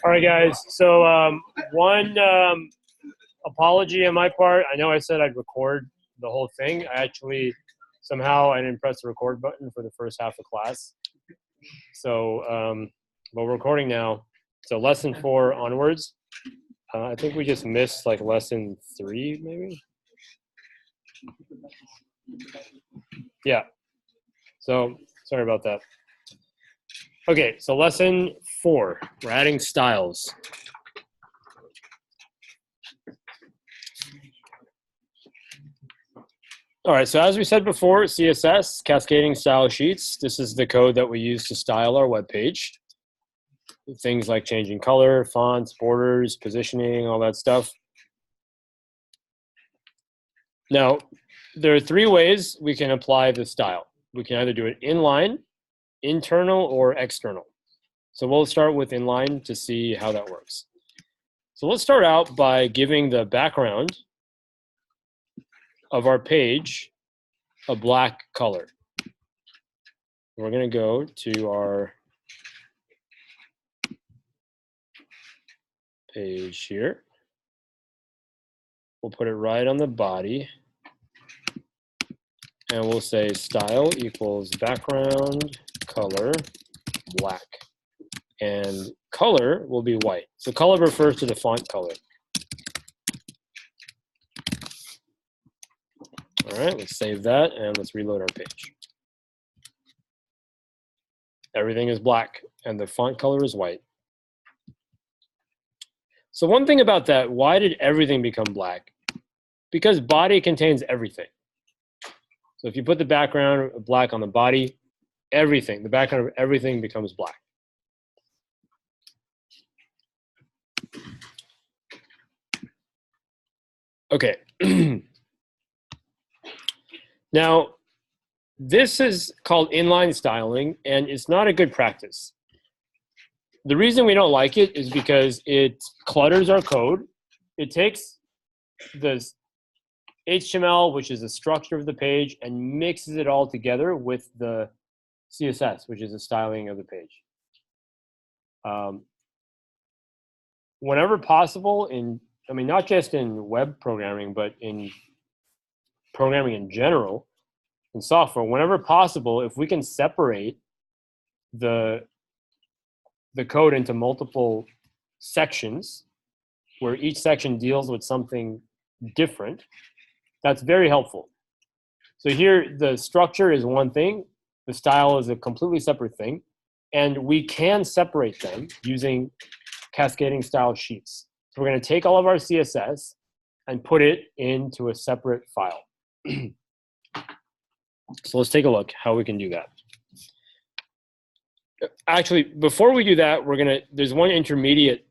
All right, guys. So one apology on my part. I know I said I'd record the whole thing. I didn't press the record button for the first half of class. So, but we're recording now. So lesson 4 onwards. I think we just missed like lesson 3, maybe. Yeah. So sorry about that. Okay, so lesson 4. We're adding styles. All right, so as we said before, CSS, Cascading Style Sheets, this is the code that we use to style our web page. Things like changing color, fonts, borders, positioning, all that stuff. Now, there are 3 ways we can apply the style. We can either do it inline, internal, or external. So we'll start with inline to see how that works. So let's start out by giving the background of our page a black color. We're going to go to our page here. We'll put it right on the body. And we'll say style equals background color black. And color will be white. So color refers to the font color. All right, let's save that and let's reload our page. Everything is black and the font color is white. So one thing about that, why did everything become black? Because body contains everything. So if you put the background black on the body, the background of everything becomes black. Okay. Now, this is called inline styling, and it's not a good practice. The reason we don't like it is because it clutters our code. It takes the HTML, which is the structure of the page, and mixes it all together with the CSS, which is the styling of the page. Whenever possible, not just in web programming, but in programming in general, in software, whenever possible, if we can separate the code into multiple sections, where each section deals with something different, that's very helpful. So here, the structure is one thing, the style is a completely separate thing, and we can separate them using cascading style sheets. So we're going to take all of our CSS and put it into a separate file. So let's take a look how we can do that. Actually, before we do that, there's one intermediate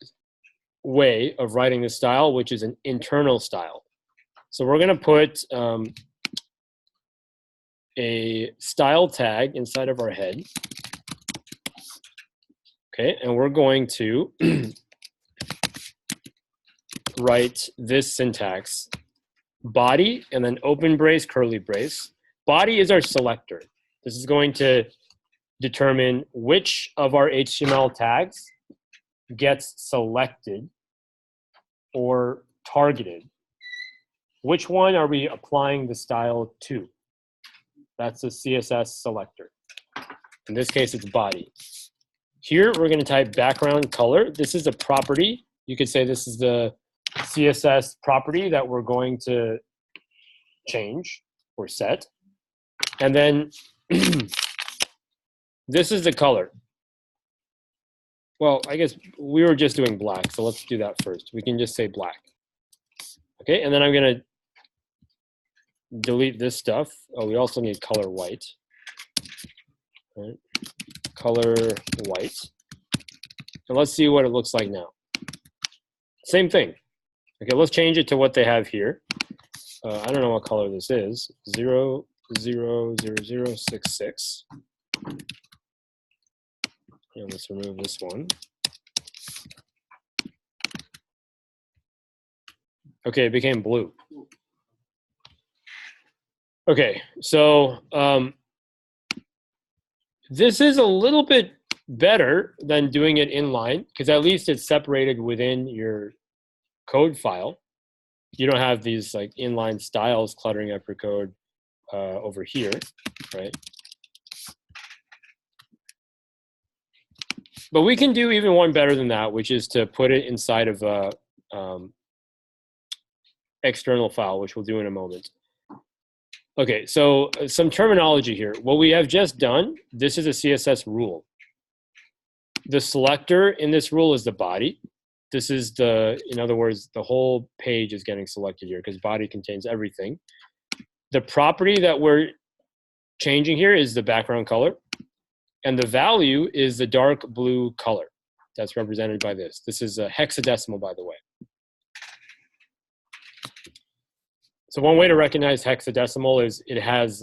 way of writing this style, which is an internal style. So we're going to put a style tag inside of our head. Okay, and we're going to write this syntax: body, and then open brace, curly brace. Body is our selector. This is going to determine which of our HTML tags gets selected or targeted. Which one are we applying the style to? That's the CSS selector. In this case, it's body. Here, we're going to type background color. This is a property. You could say this is the CSS property that we're going to change or set. And then this is the color. Well, I guess we were just doing black, so let's do that first. We can just say black. Okay, and then I'm going to delete this stuff. Oh, we also need color white. All right. Color white. And let's see what it looks like now. Same thing. Okay, let's change it to what they have here. I don't know what color this is. 0000066. And let's remove this one. Okay, it became blue. Okay, so this is a little bit better than doing it inline because at least it's separated within your code file. You don't have these like inline styles cluttering up your code over here, right? But we can do even one better than that, which is to put it inside of a external file, which we'll do in a moment. Okay, so some terminology here. What we have just done, this is a CSS rule. The selector in this rule is the body. This is in other words, the whole page is getting selected here because body contains everything. The property that we're changing here is the background color. And the value is the dark blue color that's represented by this. This is a hexadecimal, by the way. So one way to recognize hexadecimal is it has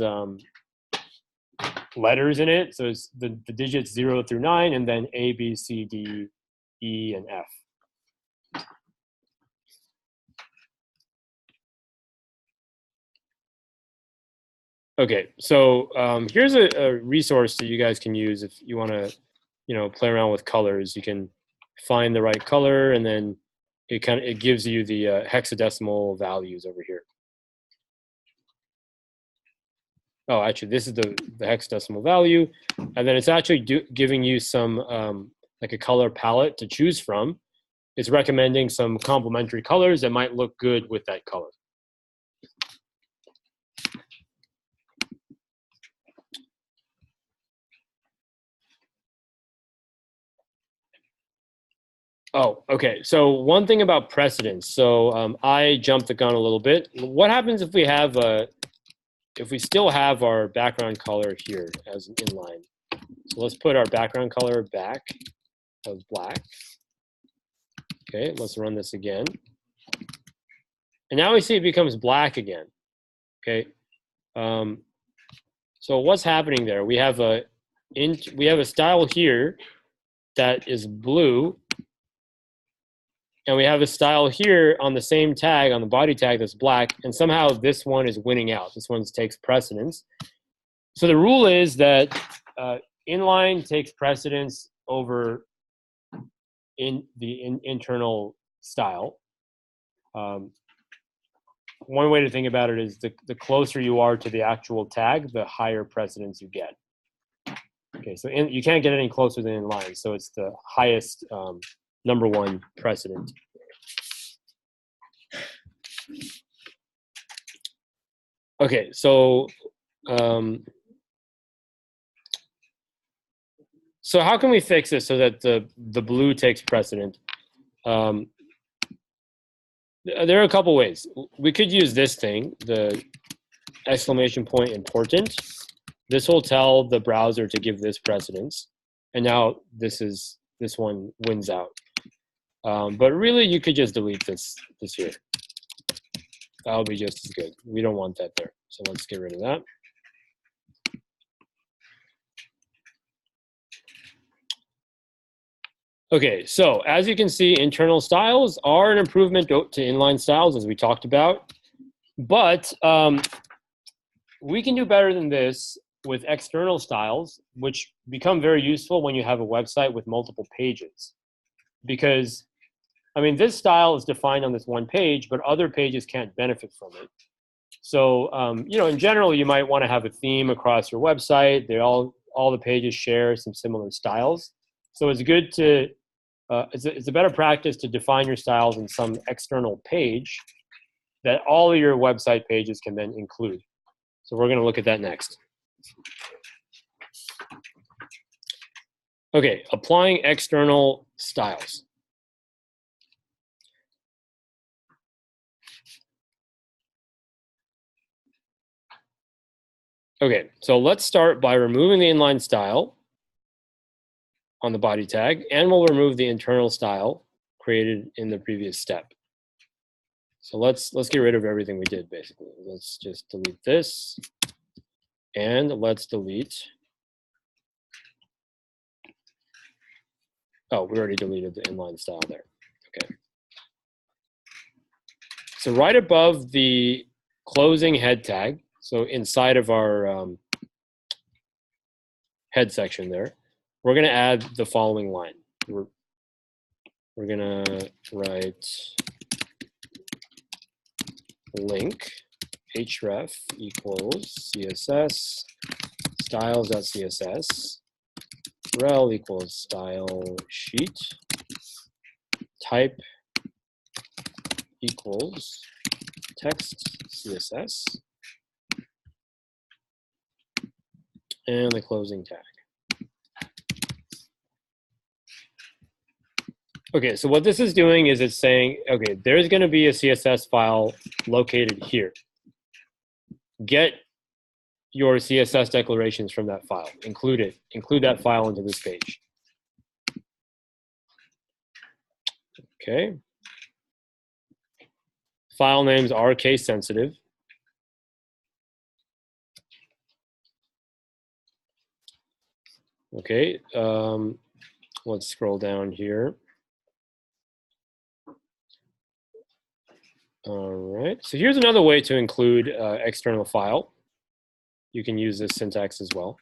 letters in it. So it's the digits 0 through 9, and then A, B, C, D, E, and F. Okay, so here's a resource that you guys can use if you want to, play around with colors. You can find the right color, and then it gives you the hexadecimal values over here. Oh, actually, this is the hexadecimal value, and then it's actually giving you some like a color palette to choose from. It's recommending some complementary colors that might look good with that color. Oh, okay. So one thing about precedence. So I jumped the gun a little bit. What happens if we still have our background color here as an inline? So let's put our background color back as black. Okay, let's run this again. And now we see it becomes black again. Okay. So what's happening there? We have a style here that is blue. And we have a style here on the same tag, on the body tag that's black, and somehow this one is winning out. This one takes precedence. So the rule is that inline takes precedence over internal style. One way to think about it is the closer you are to the actual tag, the higher precedence you get. Okay, so you can't get any closer than inline, so it's the highest number one precedent. Okay, so so how can we fix this so that the blue takes precedent? There are a couple ways. We could use this thing, the exclamation point important. This will tell the browser to give this precedence, and now this one wins out. But really, you could just delete this here. That'll be just as good. We don't want that there. So let's get rid of that. Okay, so as you can see, internal styles are an improvement to inline styles, as we talked about. But we can do better than this with external styles, which become very useful when you have a website with multiple pages. Because I mean, this style is defined on this one page, but other pages can't benefit from it. So, in general, you might want to have a theme across your website. All the pages share some similar styles. So it's good to, it's a better practice to define your styles in some external page that all of your website pages can then include. So we're going to look at that next. Okay, applying external styles. Okay, so let's start by removing the inline style on the body tag, and we'll remove the internal style created in the previous step. So let's get rid of everything we did, basically. Let's just delete this, and let's delete. Oh, we already deleted the inline style there. Okay. So right above the closing head tag, so inside of our head section there, we're going to add the following line. We're going to write link href equals css styles.css rel equals style sheet type equals text CSS and the closing tag. Okay, so what this is doing is it's saying, okay, there's going to be a CSS file located here. Get your CSS declarations from that file. Include that file into this page. Okay. File names are case sensitive. Okay, let's scroll down here. All right, so here's another way to include external file. You can use this syntax as well.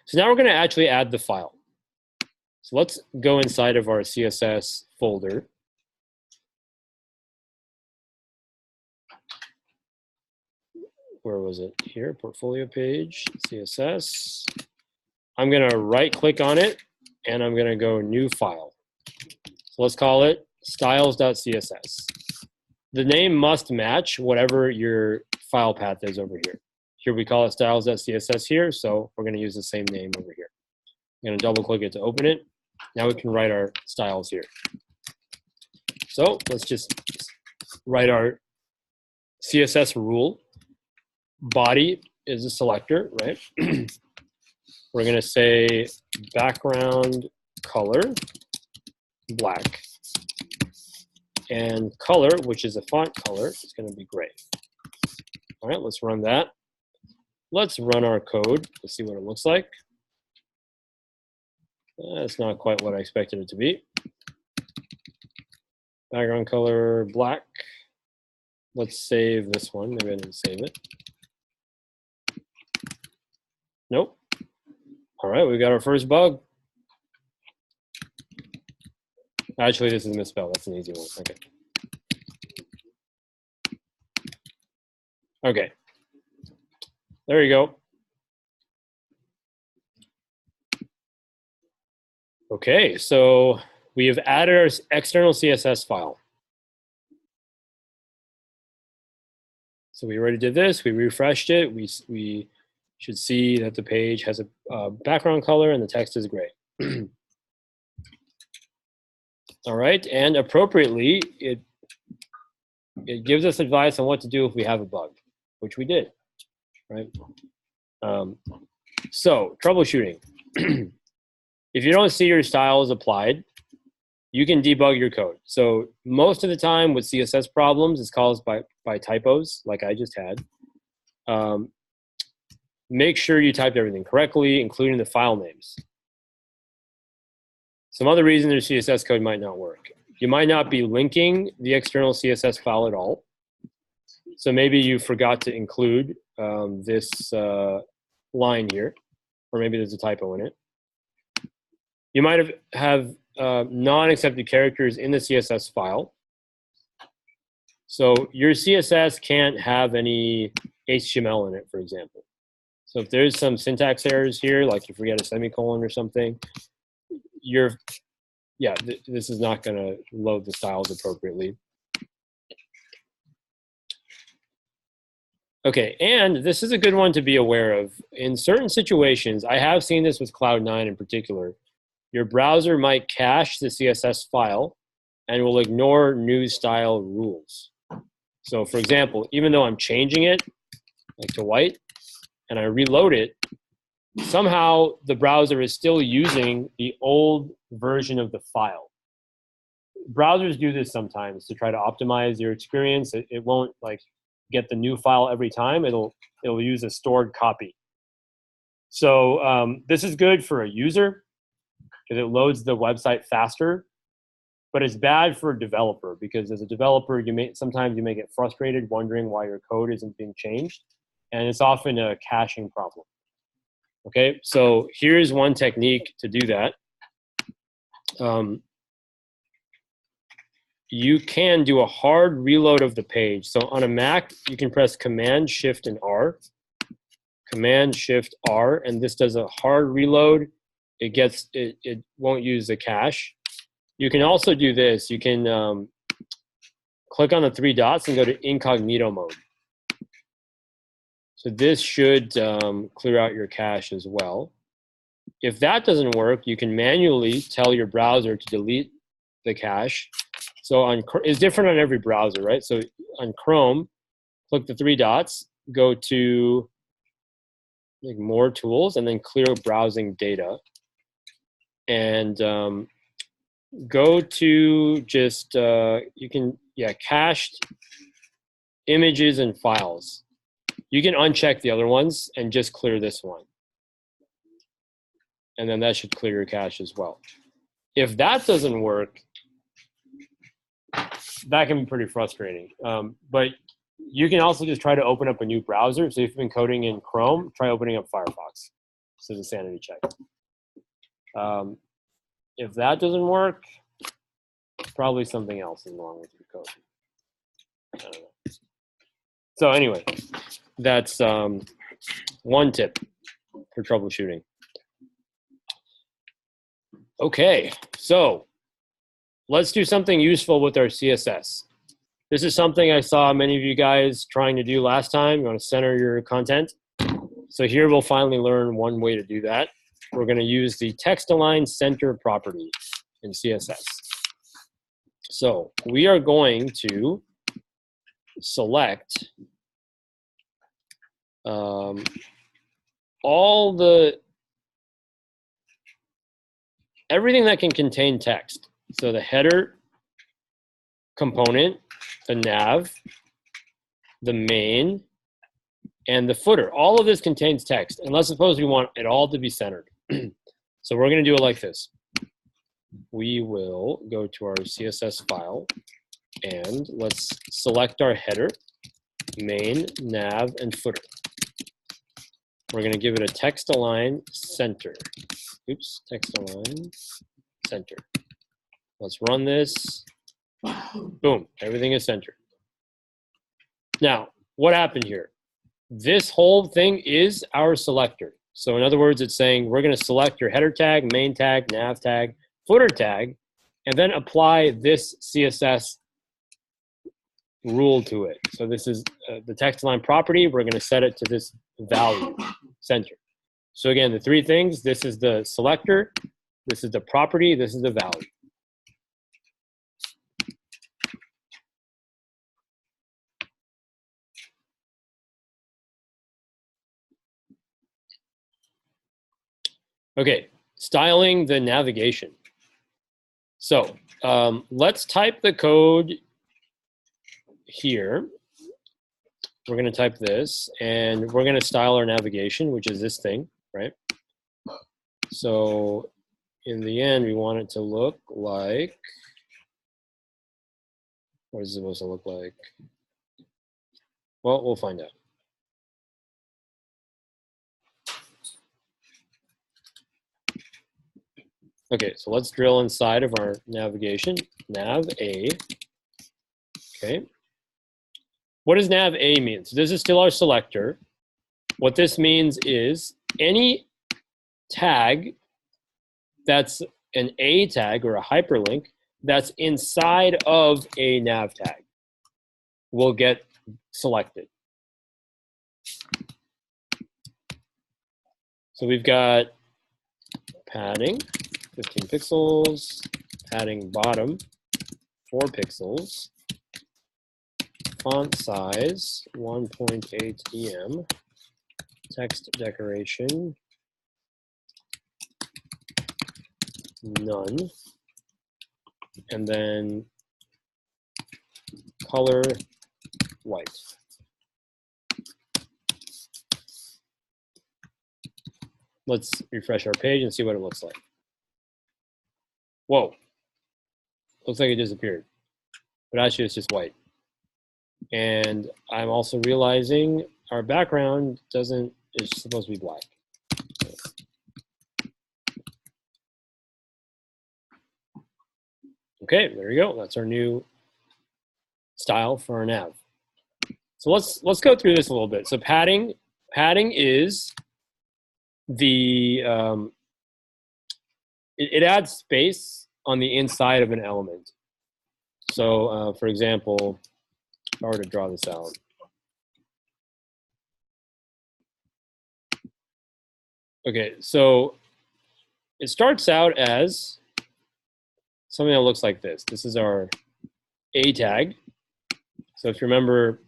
So now we're going to actually add the file. So let's go inside of our CSS folder. Where was it? Here, portfolio page, CSS. I'm going to right click on it and I'm going to go new file. So let's call it styles.css. The name must match whatever your file path is over here. Here we call it styles.css here, so we're going to use the same name over here. I'm going to double click it to open it. Now we can write our styles here. So let's just write our CSS rule. Body is a selector, right? We're going to say background color black. And color, which is a font color, is going to be gray. All right, let's run that. Let's run our code. Let's see what it looks like. That's not quite what I expected it to be. Background color black. Let's save this one. Maybe I didn't save it. Nope. All right, we got our first bug. Actually, this is misspelled. That's an easy one. Okay. Okay. There you go. Okay, so we have added our external CSS file. So we already did this. We refreshed it. We should see that the page has a background color and the text is gray. All right, and appropriately, it gives us advice on what to do if we have a bug, which we did, right? So troubleshooting. If you don't see your styles applied, you can debug your code. So most of the time with CSS problems, it's caused by typos, like I just had. Make sure you typed everything correctly, including the file names. Some other reason your CSS code might not work. You might not be linking the external CSS file at all. So maybe you forgot to include this line here, or maybe there's a typo in it. You might have non-accepted characters in the CSS file. So your CSS can't have any HTML in it, for example. So if there's some syntax errors here, like you forget a semicolon or something, this is not going to load the styles appropriately. Okay, and this is a good one to be aware of. In certain situations, I have seen this with Cloud9 in particular, your browser might cache the CSS file and will ignore new style rules. So for example, even though I'm changing it like to white and I reload it, somehow the browser is still using the old version of the file. Browsers do this sometimes to try to optimize your experience. It won't like get the new file every time. It'll use a stored copy. So this is good for a user because it loads the website faster, but it's bad for a developer because as a developer, sometimes you may get frustrated wondering why your code isn't being changed, and it's often a caching problem. Okay, so here's one technique to do that. You can do a hard reload of the page. So on a Mac, you can press Command, Shift, and R. Command, Shift, R, and this does a hard reload. It won't use the cache. You can also do this. You can click on the three dots and go to incognito mode. So this should clear out your cache as well. If that doesn't work, you can manually tell your browser to delete the cache. So it's different on every browser, right? So on Chrome, click the three dots, go to more tools, and then clear browsing data. And go to just, cached images and files. You can uncheck the other ones and just clear this one. And then that should clear your cache as well. If that doesn't work, that can be pretty frustrating. But you can also just try to open up a new browser. So if you've been coding in Chrome, try opening up Firefox. This is a sanity check. If that doesn't work, probably something else is wrong with your code. I don't know. So anyway, that's one tip for troubleshooting. Okay, so let's do something useful with our CSS. This is something I saw many of you guys trying to do last time. You want to center your content. So here we'll finally learn one way to do that. We're going to use the text align center property in CSS. So we are going to select everything that can contain text. So the header component, the nav, the main, and the footer. All of this contains text, and let's suppose we want it all to be centered. So we're going to do it like this. We will go to our CSS file, and let's select our header, main, nav, and footer. We're going to give it a text align center. Oops, text align center. Let's run this. Boom, everything is centered. Now, what happened here? This whole thing is our selector. So in other words, it's saying we're going to select your header tag, main tag, nav tag, footer tag, and then apply this CSS rule to it. So this is the text align property. We're going to set it to this value, center. So again, the three things, this is the selector, this is the property, this is the value. Okay, styling the navigation. So let's type the code here. We're going to type this, and we're going to style our navigation, which is this thing, right? So in the end, we want it to look like, what is it supposed to look like? Well, we'll find out. Okay, so let's drill inside of our navigation, nav A. Okay. What does nav A mean? So this is still our selector. What this means is any tag that's an A tag or a hyperlink that's inside of a nav tag will get selected. So we've got padding, 15 pixels, padding bottom, 4 pixels, font size, 1.8 EM, text decoration, none, and then color white. Let's refresh our page and see what it looks like. Whoa, looks like it disappeared, but actually it's just white. And I'm also realizing our background is supposed to be black. So Okay, there you go. That's our new style for our nav. So let's go through this a little bit. So padding is the it adds space on the inside of an element. So for example, if I were to draw this out. Okay, so it starts out as something that looks like this. This is our A tag. So if you remember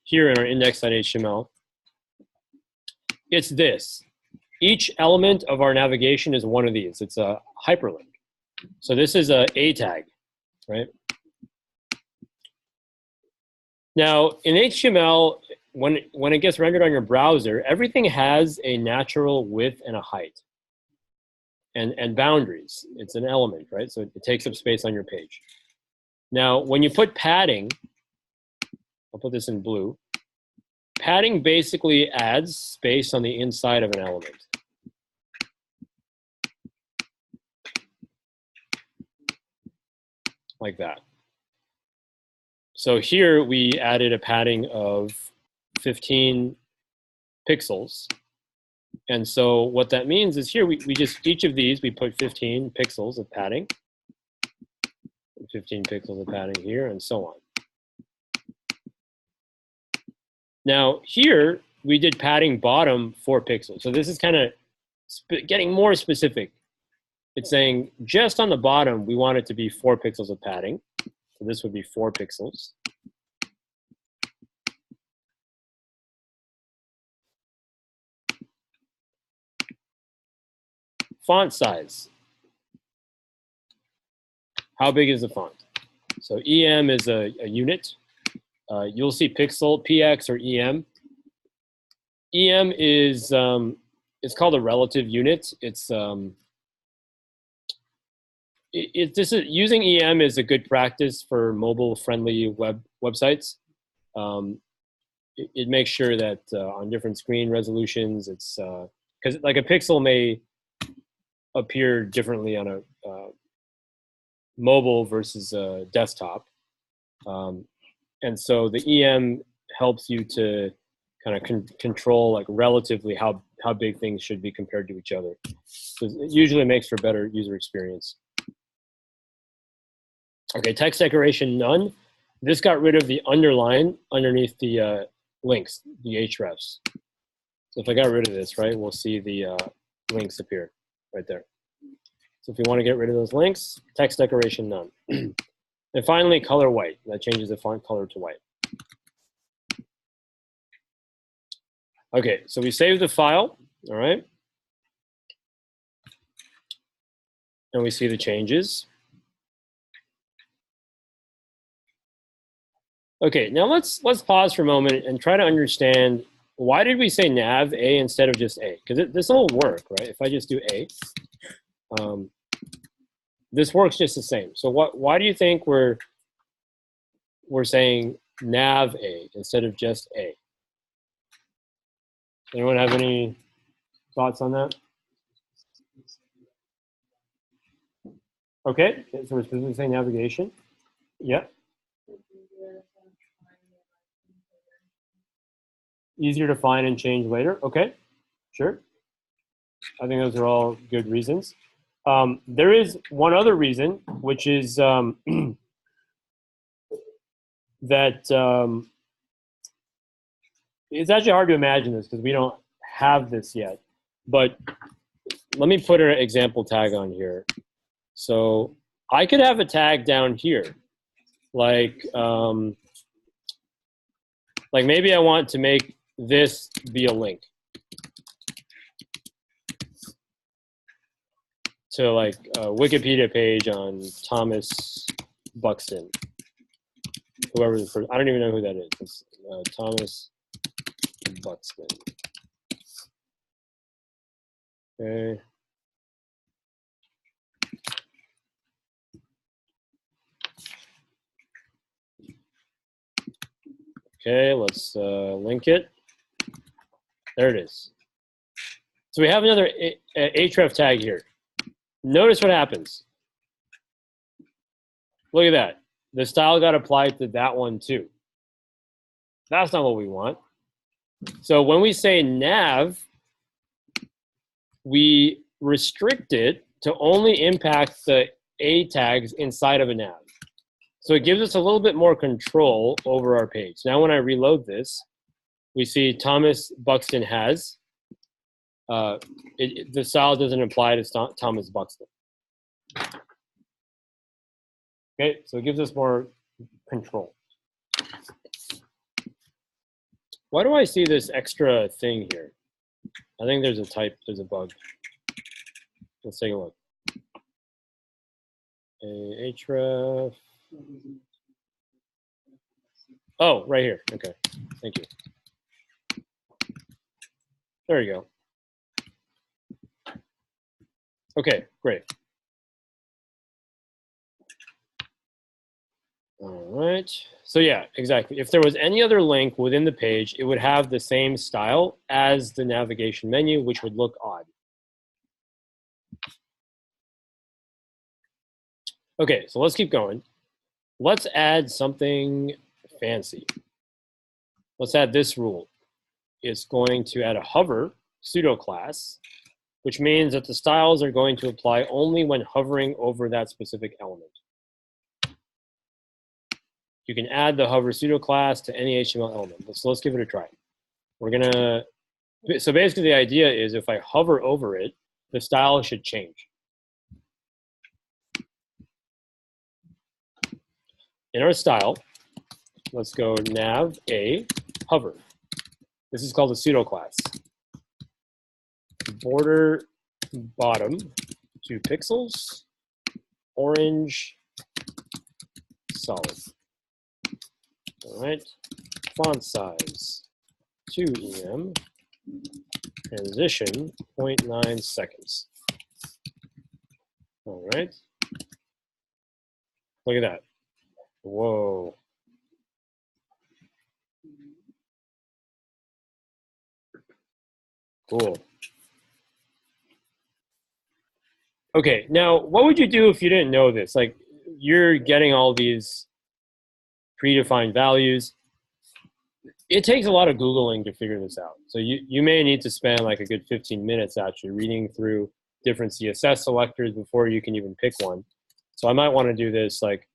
here in our index.html, it's this. Each element of our navigation is one of these. It's a hyperlink. So this is a tag, right? Now in HTML, when it gets rendered on your browser, everything has a natural width and a height and boundaries. It's an element, right? So it takes up space on your page. Now, when you put padding, I'll put this in blue. Padding basically adds space on the inside of an element. Like that. So here we added a padding of 15 pixels. And so what that means is here we just, each of these, we put 15 pixels of padding, 15 pixels of padding here, and so on. Now here, we did padding bottom 4 pixels. So this is kind of getting more specific. It's saying just on the bottom, we want it to be 4 pixels of padding. So this would be 4 pixels. Font size. How big is the font? So EM is a unit. You'll see pixel, PX, or EM. EM is it's called a relative unit. It's using EM is a good practice for mobile-friendly websites. It makes sure that on different screen resolutions, it's because like a pixel may appear differently on a mobile versus a desktop, and so the EM helps you to kind of control like relatively how big things should be compared to each other. So it usually makes for better user experience. Okay, text decoration none. This got rid of the underline underneath the links, the hrefs. So if I got rid of this, right, we'll see the links appear right there. So if you want to get rid of those links, text decoration none. And finally, color white. That changes the font color to white. Okay, so we save the file, all right? And we see the changes. Okay, now let's pause for a moment and try to understand why did we say nav A instead of just A? Because this will work, right? If I just do A, this works just the same. So why do you think we're saying nav A instead of just A? Anyone have any thoughts on that? Okay, so we're specifically saying navigation. Yeah. Easier to find and change later. Okay, sure. I think those are all good reasons. There is one other reason, which is that it's actually hard to imagine this because we don't have this yet. But let me put an example tag on here. So I could have a tag down here, like maybe I want to make this be a link to like a Wikipedia page on Thomas Buxton, whoever the first, I don't even know who that is. It's Thomas Buxton. Okay. Okay, let's link it. There it is. So we have another href tag here. Notice what happens. Look at that. The style got applied to that one too. That's not what we want. So when we say nav, we restrict it to only impact the A tags inside of a nav. So it gives us a little bit more control over our page. Now when I reload this, we see Thomas Buxton has. The style doesn't apply to Thomas Buxton. Okay, so it gives us more control. Why do I see this extra thing here? I think there's a bug. Let's take a look. Href. Oh, right here. Okay, thank you. There you go. Okay, great. All right. So yeah, exactly. If there was any other link within the page, it would have the same style as the navigation menu, which would look odd. Okay, so let's keep going. Let's add something fancy. Let's add this rule. It's going to add a hover pseudo class, which means that the styles are going to apply only when hovering over that specific element. You can add the hover pseudo class to any HTML element. So let's give it a try. So basically the idea is if I hover over it, the style should change. In our style, let's go nav a hover. This is called a pseudo class. Border bottom 2 pixels, orange solid. All right, font size 2 em, transition 0.9 seconds. All right, look at that. Whoa. Cool. Okay, now what would you do if you didn't know this? Like you're getting all these predefined values. It takes a lot of Googling to figure this out. So you may need to spend like a good 15 minutes actually reading through different CSS selectors before you can even pick one. So I might want to do this, like,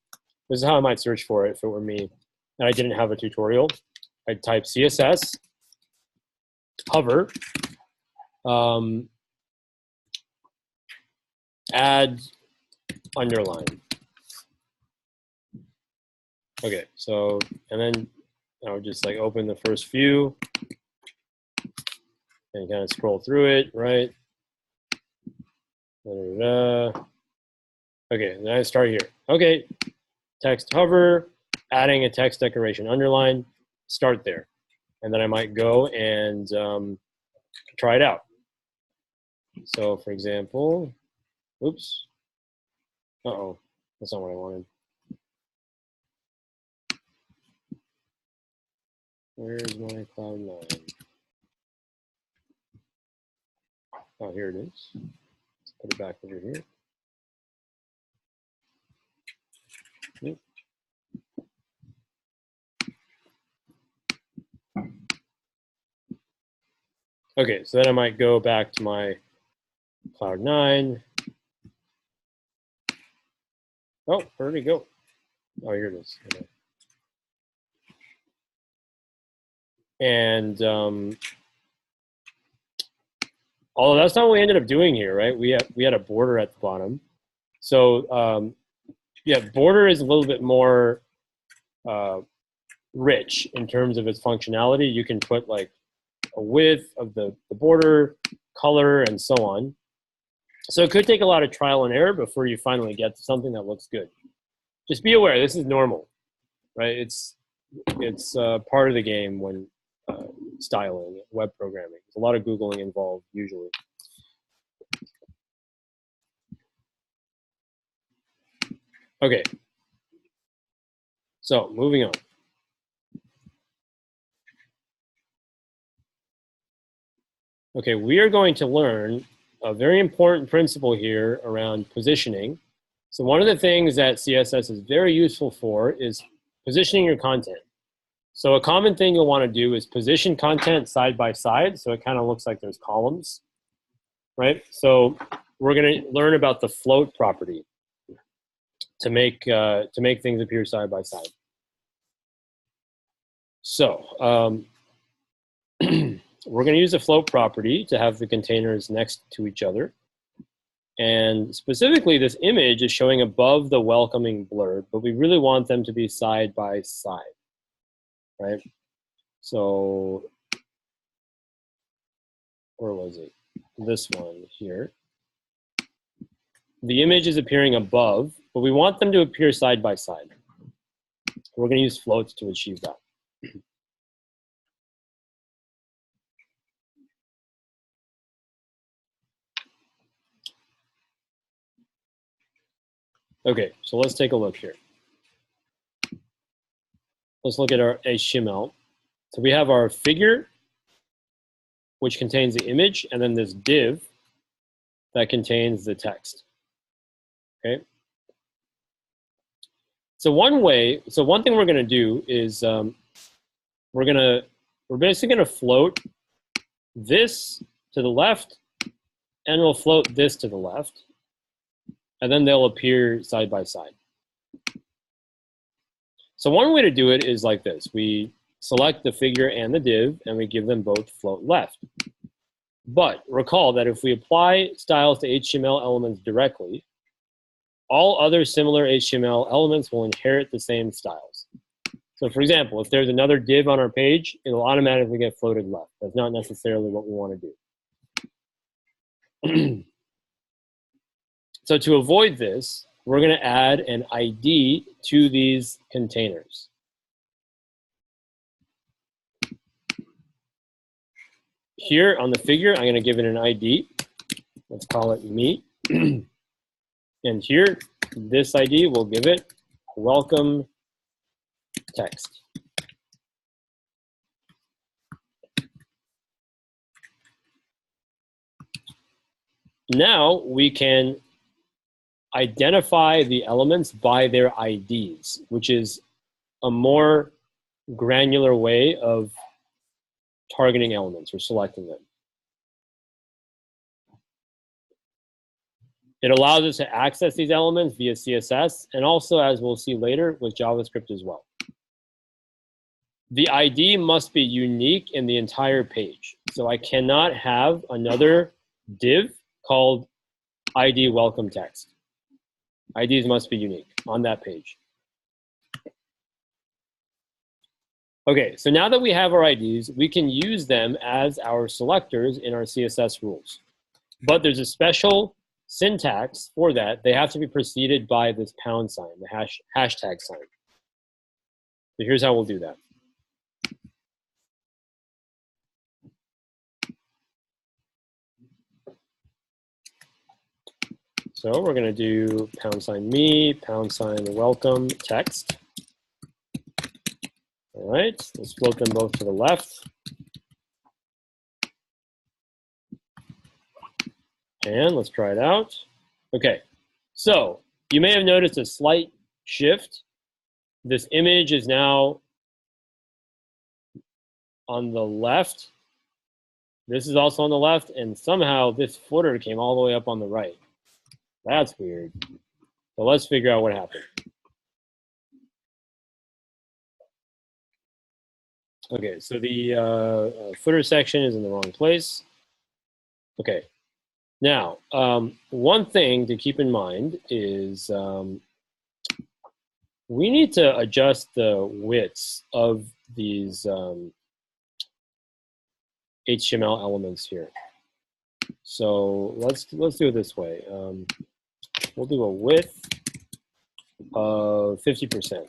this is how I might search for it if it were me and I didn't have a tutorial. I'd type CSS, hover, add underline. Okay, so, and then I would just like open the first few and kind of scroll through it, right? Okay, then I start here. Okay, text hover, adding a text decoration underline, start there. And then I might go and try it out. So for example, oops, uh-oh, that's not what I wanted. Where's my Cloud9? Oh, here it is. Let's put it back over here. Yep. Okay, so then I might go back to my Cloud9. Oh, where did it go? Oh, here it is. Okay. And although that's not what we ended up doing here, right? We had a border at the bottom. So yeah, border is a little bit more rich in terms of its functionality. You can put like a width of the border, color, and so on. So it could take a lot of trial and error before you finally get to something that looks good. Just be aware, this is normal, right? It's part of the game when styling, web programming. There's a lot of Googling involved usually. Okay, so moving on. Okay, we are going to learn a very important principle here around positioning. So one of the things that CSS is very useful for is positioning your content. So a common thing you'll want to do is position content side by side, so it kind of looks like there's columns, right? So we're going to learn about the float property to make things appear side by side. So we're going to use the float property to have the containers next to each other. And specifically, this image is showing above the welcoming blurb, but we really want them to be side by side, right? So where was it? This one here. The image is appearing above, but we want them to appear side by side. We're going to use floats to achieve that. Okay, so let's take a look here. Let's look at our HTML. So we have our figure, which contains the image, and then this div that contains the text. Okay. So one thing we're going to do is we're basically going to float this to the left, and we'll float this to the left, and then they'll appear side by side. So one way to do it is like this. We select the figure and the div, and we give them both float left. But recall that if we apply styles to HTML elements directly, all other similar HTML elements will inherit the same styles. So for example, if there's another div on our page, it'll automatically get floated left. That's not necessarily what we want to do. So to avoid this, we're going to add an ID to these containers. Here on the figure, I'm going to give it an ID. Let's call it me. And here, this ID, we'll give it welcome text. Now we can identify the elements by their IDs, which is a more granular way of targeting elements or selecting them. It allows us to access these elements via CSS, and also, as we'll see later, with JavaScript as well. The ID must be unique in the entire page. So I cannot have another div called ID welcome text. IDs must be unique on that page. Okay, so now that we have our IDs, we can use them as our selectors in our CSS rules. But there's a special syntax for that. They have to be preceded by this pound sign, the hashtag sign. So here's how we'll do that. So we're going to do #me, #welcome text. All right, let's float them both to the left. And let's try it out. Okay, so you may have noticed a slight shift. This image is now on the left. This is also on the left, and somehow this footer came all the way up on the right. That's weird. So let's figure out what happened. Okay, so the footer section is in the wrong place. Okay, now one thing to keep in mind is we need to adjust the widths of these HTML elements here. So let's do it this way. We'll do a width of 50%.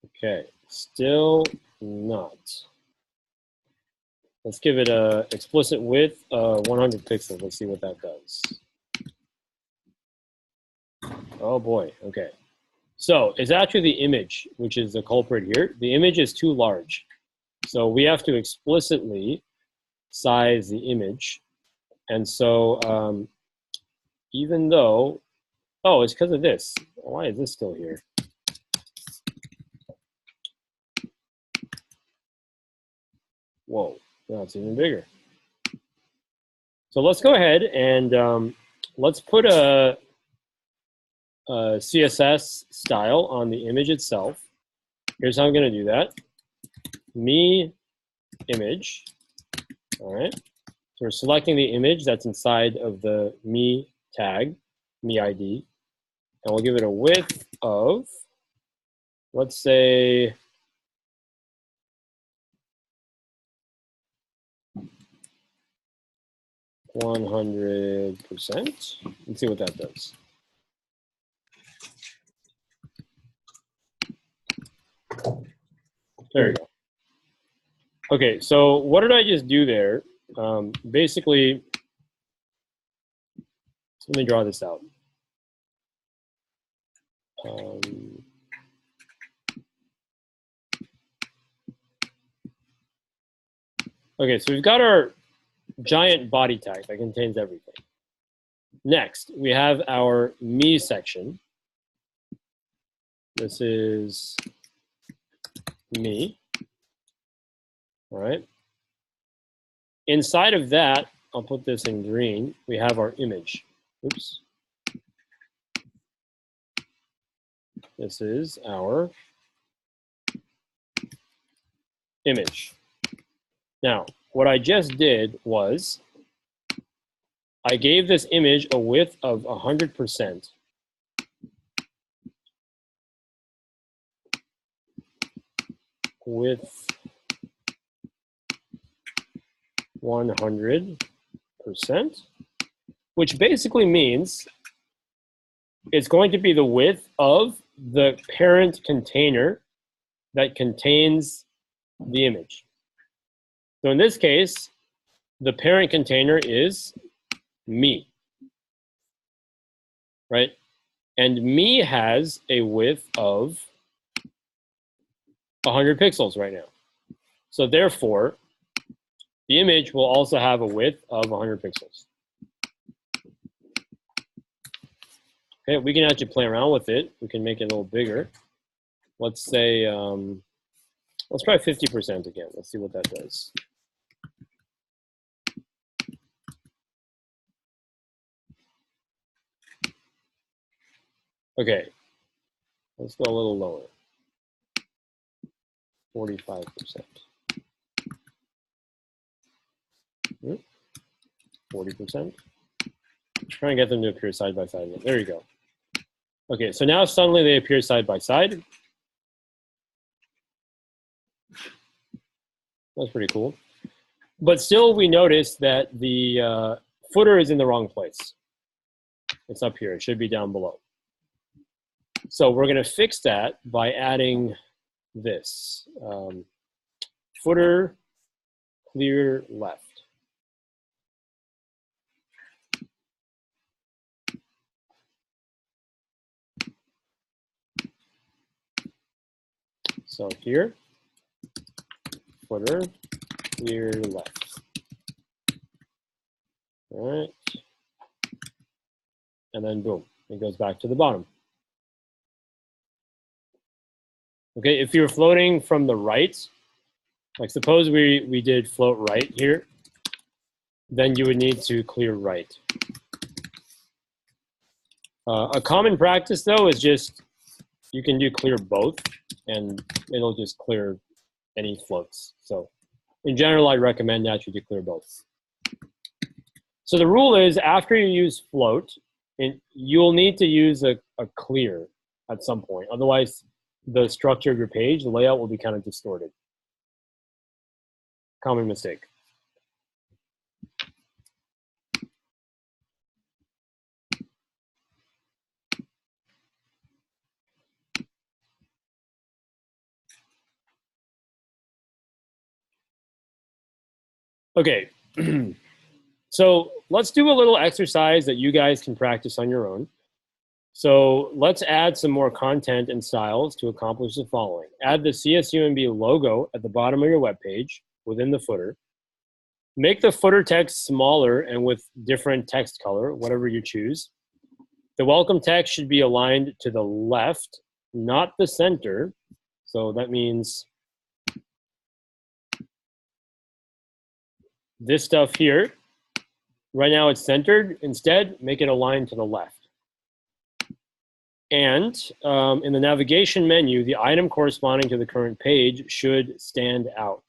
Okay, still not. Let's give it a explicit width of 100 pixels. Let's see what that does. Oh boy, okay. So it's actually the image, which is the culprit here. The image is too large. So we have to explicitly size the image And so even though, oh, it's because of this. Why is this still here? Whoa, now it's even bigger. So let's go ahead and let's put a CSS style on the image itself. Here's how I'm going to do that. Me image. All right. So we're selecting the image that's inside of the me tag, me ID, and we'll give it a width of, let's say, 100%. Let's see what that does. There you go. Okay, so what did I just do there? Basically, let me draw this out. Okay, so we've got our giant body tag that contains everything. Next, we have our me section. This is me. All right. Inside of that, I'll put this in green, we have our image. Oops. This is our image. Now, what I just did was I gave this image a width of 100%. Width 100%, which basically means it's going to be the width of the parent container that contains the image. So in this case, the parent container is me, right? And me has a width of 100 pixels right now. So therefore, the image will also have a width of 100 pixels. Okay, we can actually play around with it. We can make it a little bigger. Let's say, let's try 50% again. Let's see what that does. Okay, let's go a little lower. 45%. 40%. Try and get them to appear side by side. There you go. Okay, so now suddenly they appear side by side. That's pretty cool. But still, we notice that the footer is in the wrong place. It's up here. It should be down below. So we're going to fix that by adding this. Footer clear left. So here, footer clear left. All right. And then boom, it goes back to the bottom. Okay, if you're floating from the right, like suppose we did float right here, then you would need to clear right. A common practice though is just, you can do clear both and it'll just clear any floats. So in general, I recommend that you do clear both. So the rule is after you use float, you'll need to use a clear at some point. Otherwise, the structure of your page, the layout will be kind of distorted. Common mistake. Okay, so let's do a little exercise that you guys can practice on your own. So let's add some more content and styles to accomplish the following. Add the CSUMB logo at the bottom of your web page within the footer. Make the footer text smaller and with different text color, whatever you choose. The welcome text should be aligned to the left, not the center. So that means this stuff here, right now it's centered. Instead, make it aligned to the left. And in the navigation menu, the item corresponding to the current page should stand out.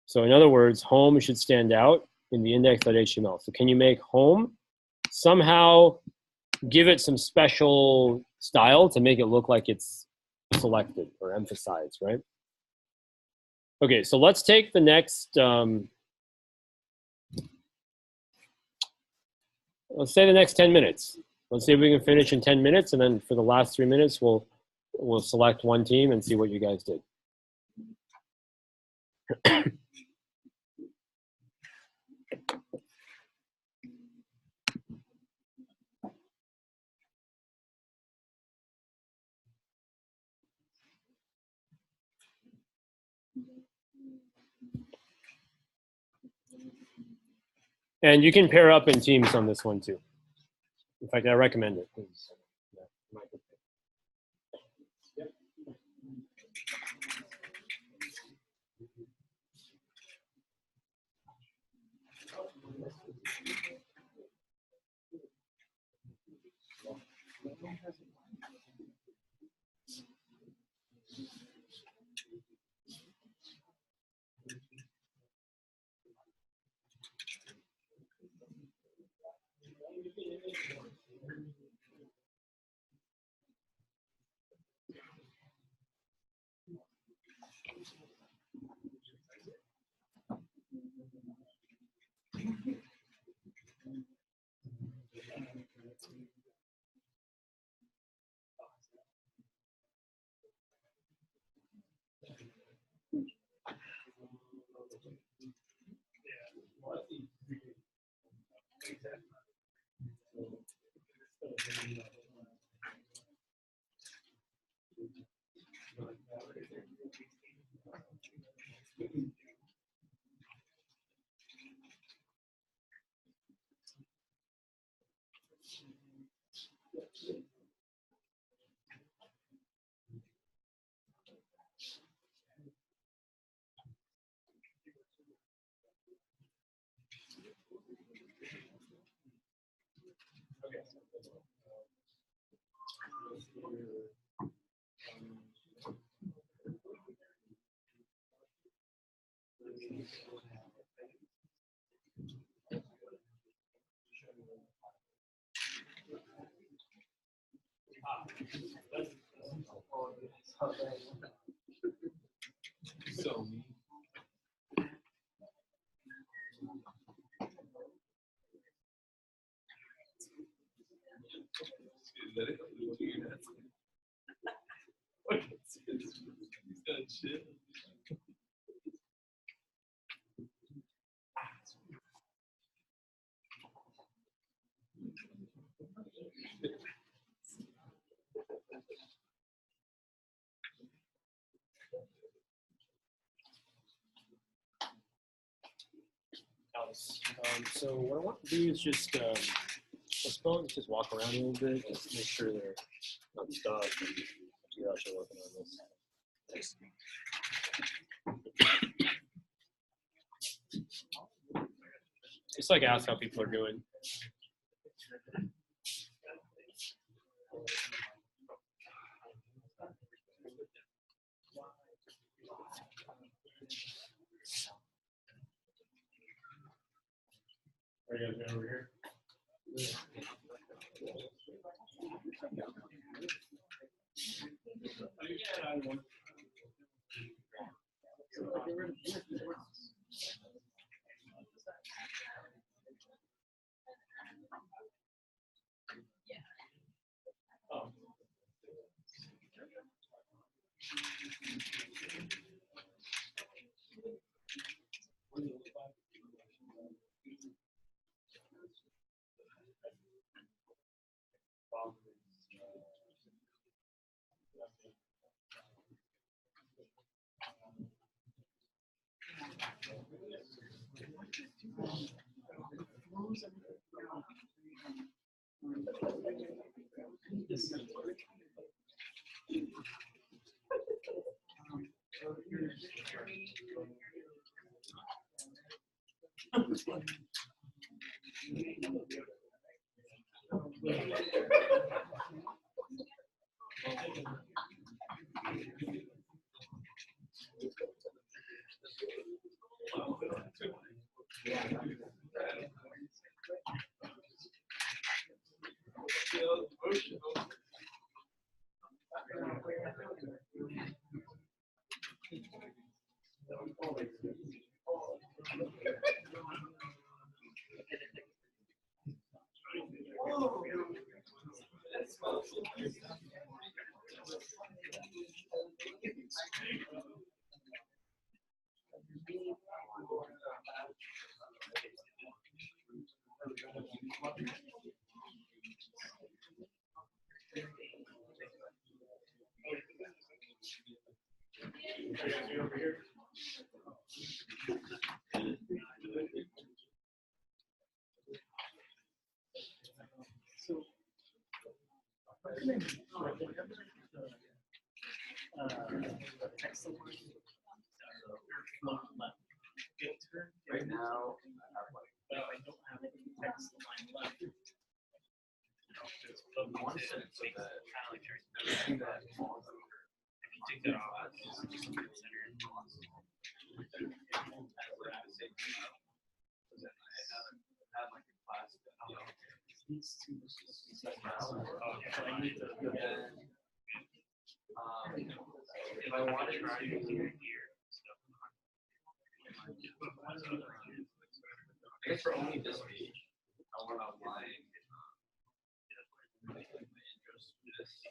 So in other words, home should stand out in the index.html. So can you make home somehow give it some special style to make it look like it's selected or emphasized, right? Okay, so let's take the next, let's say the next 10 minutes. Let's see if we can finish in 10 minutes, and then for the last 3 minutes, we'll select one team and see what you guys did. And you can pair up in teams on this one too. In fact, I recommend it. So what I want to do is just let's just walk around a little bit, just make sure they're not stuck. You're actually working on this. Just like ask how people are doing. Are you guys over here? Right now, I don't have any text line left. But one sentence so that kind of like there's nothing that if you take that off, it's just consider it possible. I had like a class that these two so I need to if I wanted to here. I guess for only this page, I want to align my interest with this.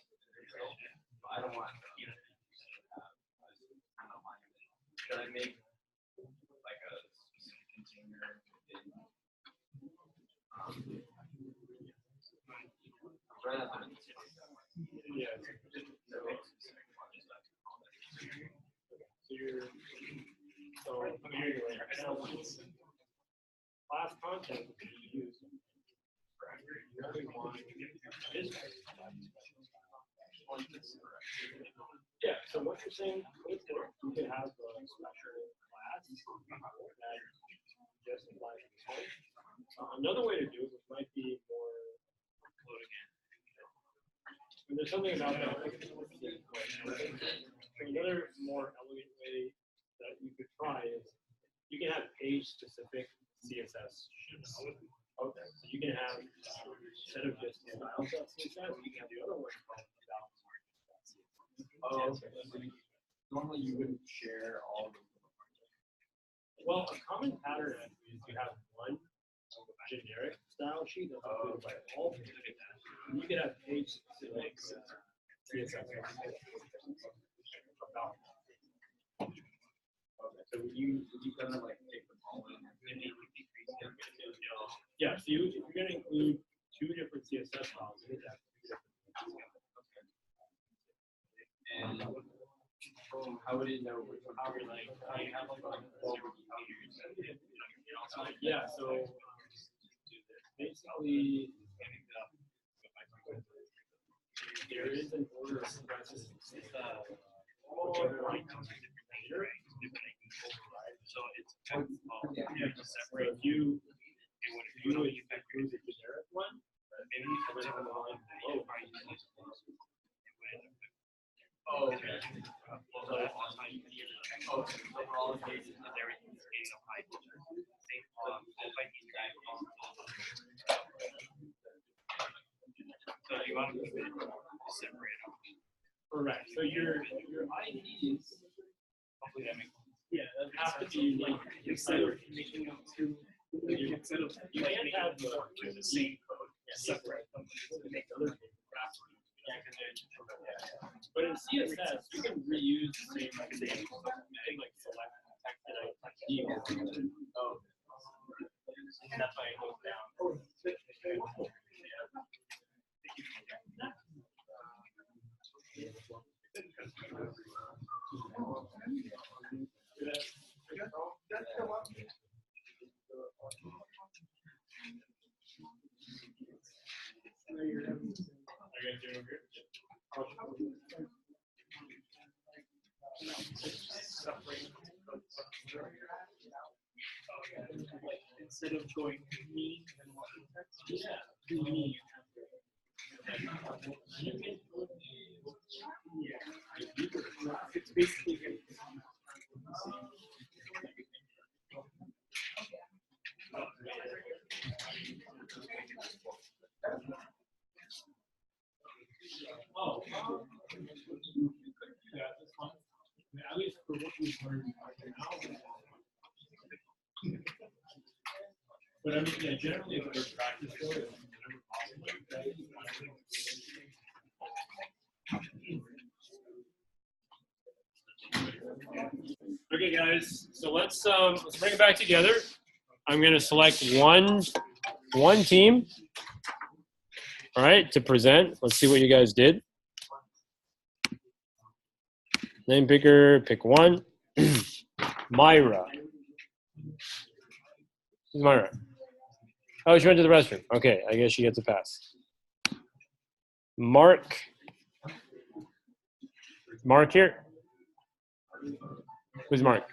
But I don't want to should I make like a specific container within rather than class content that you use. You only want yeah, so what you're saying, you could have a special class that just applies to this. Another way to do it, which might be more there's something about that. Another more elegant way that you could try is you can have page-specific CSS. Okay, so you can have instead of just styles.css, you can have the other one called styles.css. oh, okay. So normally you wouldn't share all of them. Well, a common pattern is you have one generic style sheet that's included by all. And you can have page-specific CSS. Okay, so would you kind of like take them all in? Yeah, so if you're going to include two different CSS files, you have two different. And how would it know which one? How you have like yeah, so basically there is an order of processes. So it's separate. If you include the generic one, maybe you can put the line below. Oh, okay. So for all the cases, everything's getting a high filter. So you want to keep it separate. Correct. So your IDs, hopefully that makes sense. Yeah, that have to be like instead of making them two. You can't have the same code separate them to make other things. But in CSS, you can reuse the same thing, like select ID. Oh, and that's why it goes down. Instead of going me and walking text, do me. It's basically oh, yeah, that's fine. At least for what we've learned now. But I mean, yeah, generally, if there's practice for it, whenever possible. Okay, guys. So let's bring it back together. I'm gonna select one team. All right, to present. Let's see what you guys did. Name picker, pick one. Myra. Who's Myra? Oh, she went to the restroom. Okay, I guess she gets a pass. Mark. Mark here? Who's Mark?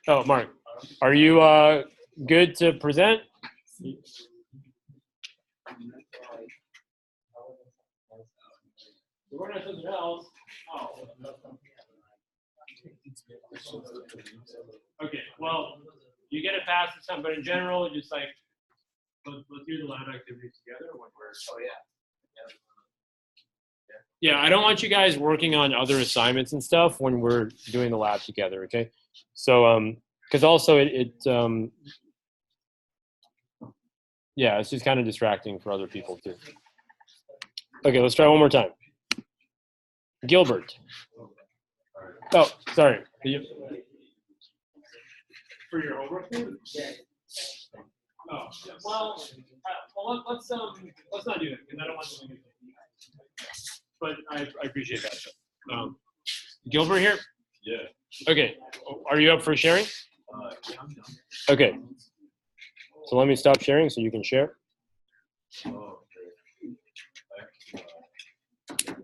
Oh, Mark. Are you good to present? We're going to something else. Oh. Okay, well, you get a pass or something, but in general, just like, let's do the lab activities together when we're. Oh, yeah. Yeah, I don't want you guys working on other assignments and stuff when we're doing the lab together, okay? So, because also yeah, it's just kind of distracting for other people too. Okay, let's try one more time. Gilbert. Oh, sorry. For your homework? Oh, well, let's not do it because I don't want to. But I appreciate that. Gilbert here? Yeah. Okay. Are you up for sharing? Yeah, I'm done. Okay. So let me stop sharing so you can share. Oh, okay.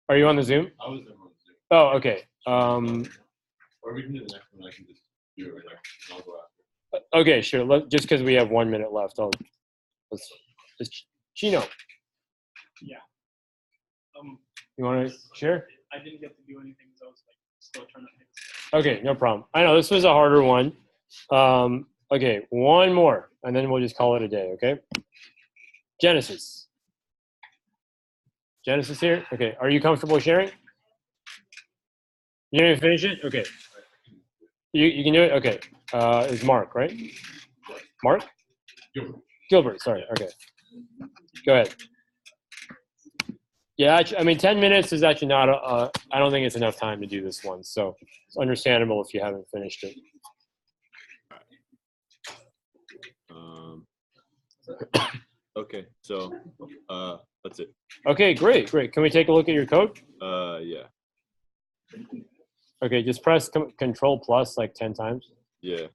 Are you on the Zoom? I was there on Zoom. Oh, okay. Or we can do the next one. I can just do it right now. I'll go after. Okay, sure. Just because we have 1 minute left, let's Chino. Yeah. You want to share? I didn't get to do anything, so I was like still trying to fix Okay, no problem. I know this was a harder one. Okay, one more, and then we'll just call it a day, okay? Genesis. Genesis here? Okay, are you comfortable sharing? You didn't finish it? Okay. You can do it? Okay. It's Mark, right? Mark? Gilbert. Gilbert, sorry. Okay. Go ahead. Yeah, I mean, 10 minutes is actually not, I don't think it's enough time to do this one. So it's understandable if you haven't finished it. Okay, so that's it. Okay, great. Can we take a look at your code? Yeah. Okay, just press Control plus like 10 times. Yeah.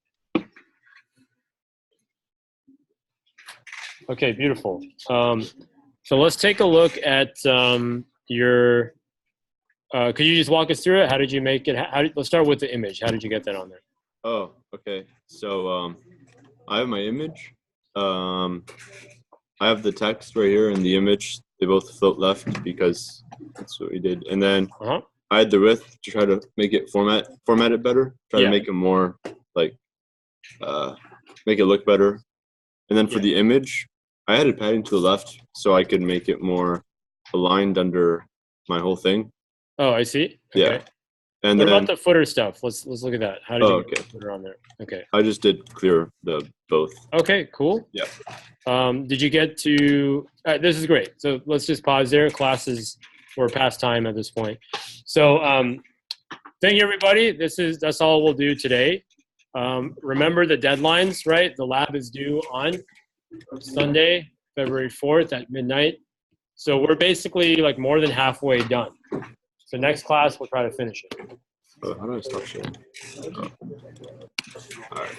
Okay, beautiful. So let's take a look at your, could you just walk us through it? How did you make it? Let's start with the image. How did you get that on there? Oh, okay. So I have my image. I have the text right here and the image. They both float left because that's what we did. And then I had the width to try to make it format it better. Try to make it more like make it look better. And then for the image, I added padding to the left so I could make it more aligned under my whole thing. Oh, I see. Okay. Yeah. And what then about the footer stuff? Let's look at that. How did you get the footer on there? Okay. I just did clear the both. Okay, cool. Yeah. Did you get to? This is great. So let's just pause there. Classes we're past time at this point. So thank you, everybody. That's all we'll do today. Remember the deadlines, right? The lab is due on Sunday, February 4th at midnight. So we're basically like more than halfway done. So next class, we'll try to finish it. How do I stop sharing? All right.